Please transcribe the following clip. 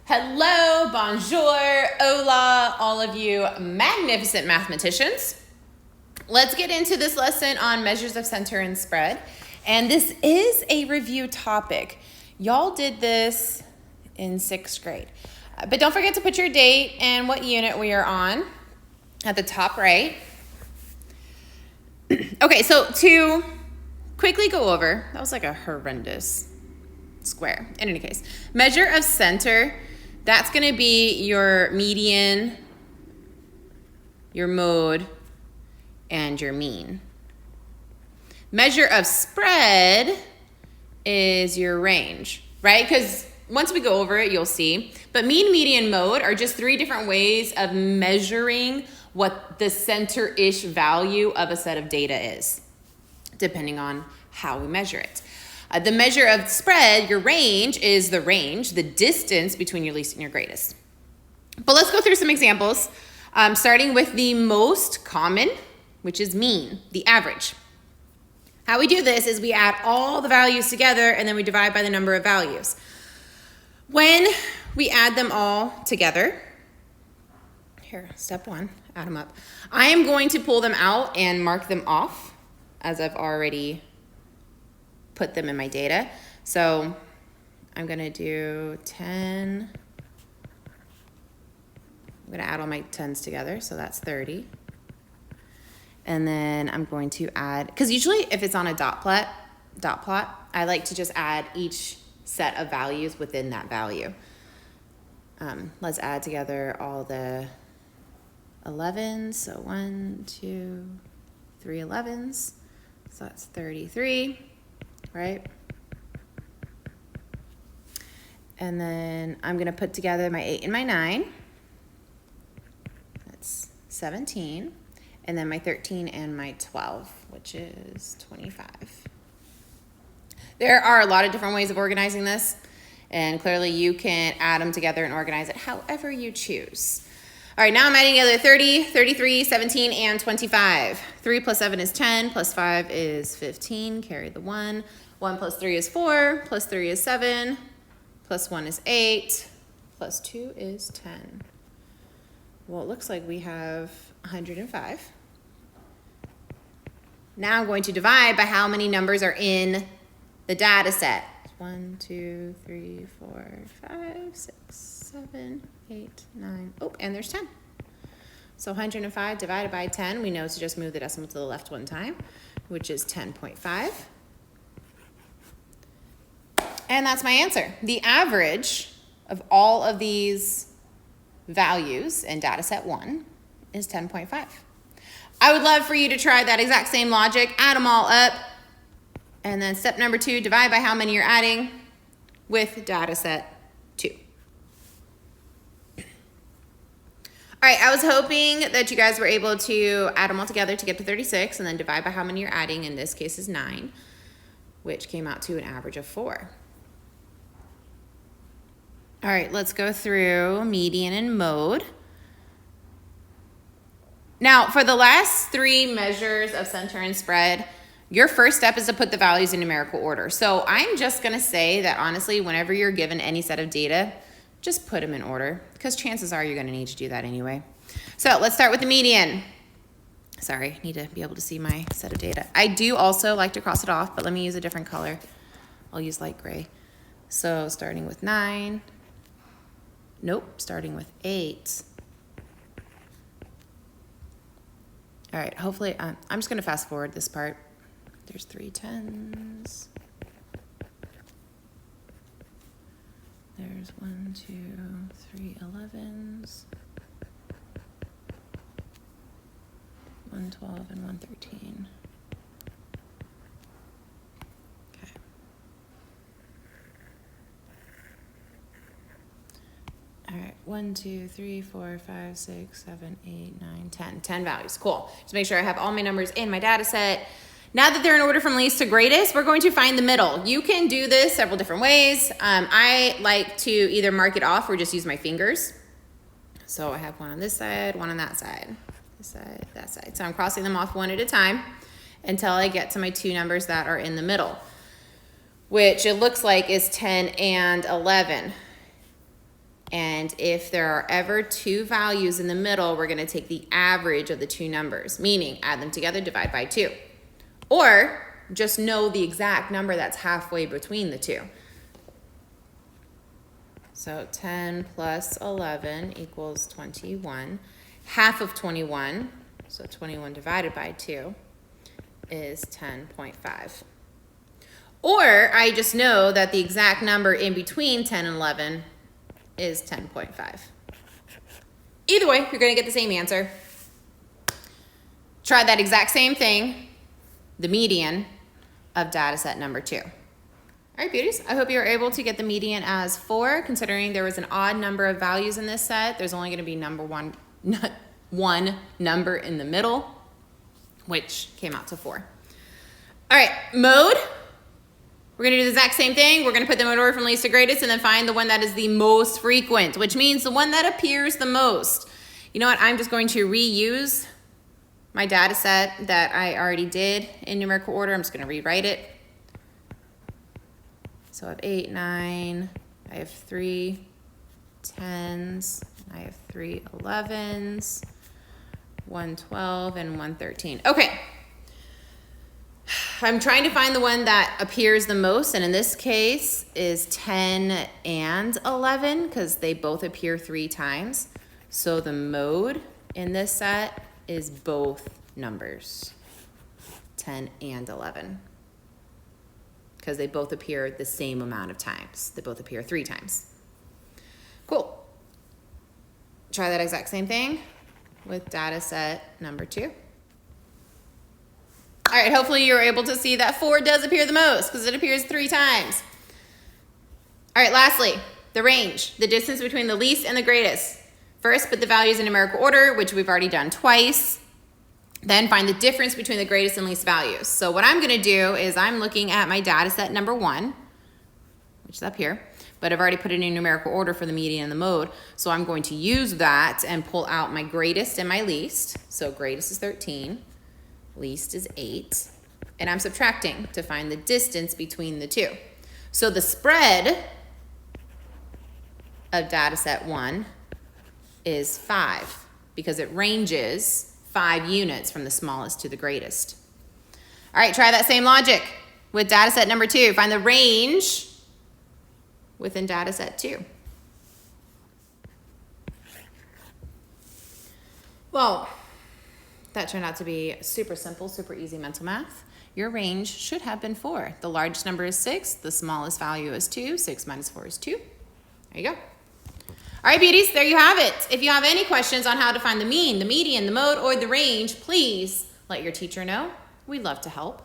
Hello, bonjour, hola, all of you magnificent mathematicians. Let's get into this lesson on measures of center and spread. And this is a review topic. Y'all did this in 6th grade. But don't forget to put your date and what unit we are on at the top right. Okay, so to quickly go over, that was like a horrendous square. In any case, measure of center, that's going to be your median, your mode, and your mean. Measure of spread is your range, right? Because once we go over it, you'll see. But mean, median, mode are just 3 different ways of measuring what the center-ish value of a set of data is, depending on how we measure it. The measure of spread, your range, is the range, the distance between your least and your greatest. But let's go through some examples, starting with the most common, which is mean, the average. How we do this is we add all the values together and then we divide by the number of values. When we add them all together, here, step 1, add them up. I am going to pull them out and mark them off as I've already put them in my data. So I'm going to do 10. I'm going to add all my 10s together, so that's 30. And then I'm going to add, because usually if it's on a dot plot, I like to just add each set of values within that value. Let's add together all the 11s. So 1, 2, 3 11s. So that's 33. Right? And then I'm going to put together my 8 and my 9. That's 17. And then my 13 and my 12, which is 25. There are a lot of different ways of organizing this, and clearly you can add them together and organize it however you choose. All right, now I'm adding together 30, 33, 17, and 25. 3 plus 7 is 10, plus 5 is 15, carry the 1. 1 plus 3 is 4, plus 3 is 7, plus 1 is 8, plus 2 is 10. Well, it looks like we have 105. Now I'm going to divide by how many numbers are in the data set. 1, 2, 3, 4, 5, 6, 7, 8, 9. Oh, and there's 10. So 105 divided by 10, we know to just move the decimal to the left one time, which is 10.5. And that's my answer. The average of all of these values in data set 1 is 10.5. I would love for you to try that exact same logic, add them all up, and then step number 2, divide by how many you're adding with data set 2. All right, I was hoping that you guys were able to add them all together to get to 36 and then divide by how many you're adding. In this case is 9, which came out to an average of 4. All right, let's go through median and mode. Now, for the last 3 measures of center and spread, your first step is to put the values in numerical order. So I'm just going to say that, honestly, whenever you're given any set of data, just put them in order, because chances are you're going to need to do that anyway. So let's start with the median. Sorry, I need to be able to see my set of data. I do also like to cross it off, but let me use a different color. I'll use light gray. So starting with 9. Nope, starting with 8. All right, hopefully, I'm just going to fast forward this part. There's 3 10s. There's 1, 2, 3 11s. 1 12 and 1 13. Okay. All right, 1 2 3 4 5 6 7 8 9 10. 10 values. Cool. Just make sure I have all my numbers in my data set. Now that they're in order from least to greatest, we're going to find the middle. You can do this several different ways. I like to either mark it off or just use my fingers. So I have one on this side, one on that side, this side, that side. So I'm crossing them off one at a time until I get to my 2 numbers that are in the middle. which it looks like is 10 and 11. And if there are ever two values in the middle, we're going to take the average of the two numbers, meaning add them together, divide by 2. Or just know the exact number that's halfway between the two. So 10 plus 11 equals 21. Half of 21, so 21 divided by 2, is 10.5. Or I just know that the exact number in between 10 and 11 is 10.5. Either way, you're going to get the same answer. Try that exact same thing, the median of data set number 2. All right, beauties, I hope you were able to get the median as 4. Considering there was an odd number of values in this set, there's only going to be one number in the middle, which came out to 4. All right, mode. We're going to do the exact same thing. We're going to put them in order from least to greatest and then find the one that is the most frequent, which means the one that appears the most. You know what? I'm just going to reuse my data set that I already did in numerical order. I'm just going to rewrite it. So I have 8, 9, I have 3 10s, I have 3 11s, 1 12, and 1 13. Okay. I'm trying to find the one that appears the most, and in this case is 10 and 11 because they both appear 3 times. So the mode in this set is both numbers, 10 and 11, because they both appear the same amount of times. They both appear 3 times. Cool. Try that exact same thing with data set number 2. All right, hopefully you're able to see that 4 does appear the most because it appears 3 times. All right, lastly, the range, the distance between the least and the greatest. First, put the values in numerical order, which we've already done twice. Then find the difference between the greatest and least values. So what I'm gonna do is I'm looking at my data set number 1, which is up here, but I've already put it in numerical order for the median and the mode. So I'm going to use that and pull out my greatest and my least. So greatest is 13. Least is 8, and I'm subtracting to find the distance between the two. So the spread of data set 1 is 5 because it ranges 5 units from the smallest to the greatest. All right, try that same logic with data set number 2. Find the range within data set 2. Well, that turned out to be super simple, super easy mental math. Your range should have been 4. The largest number is 6. The smallest value is 2. 6 minus 4 is 2. There you go. All right, beauties, there you have it. If you have any questions on how to find the mean, the median, the mode, or the range, please let your teacher know. We'd love to help.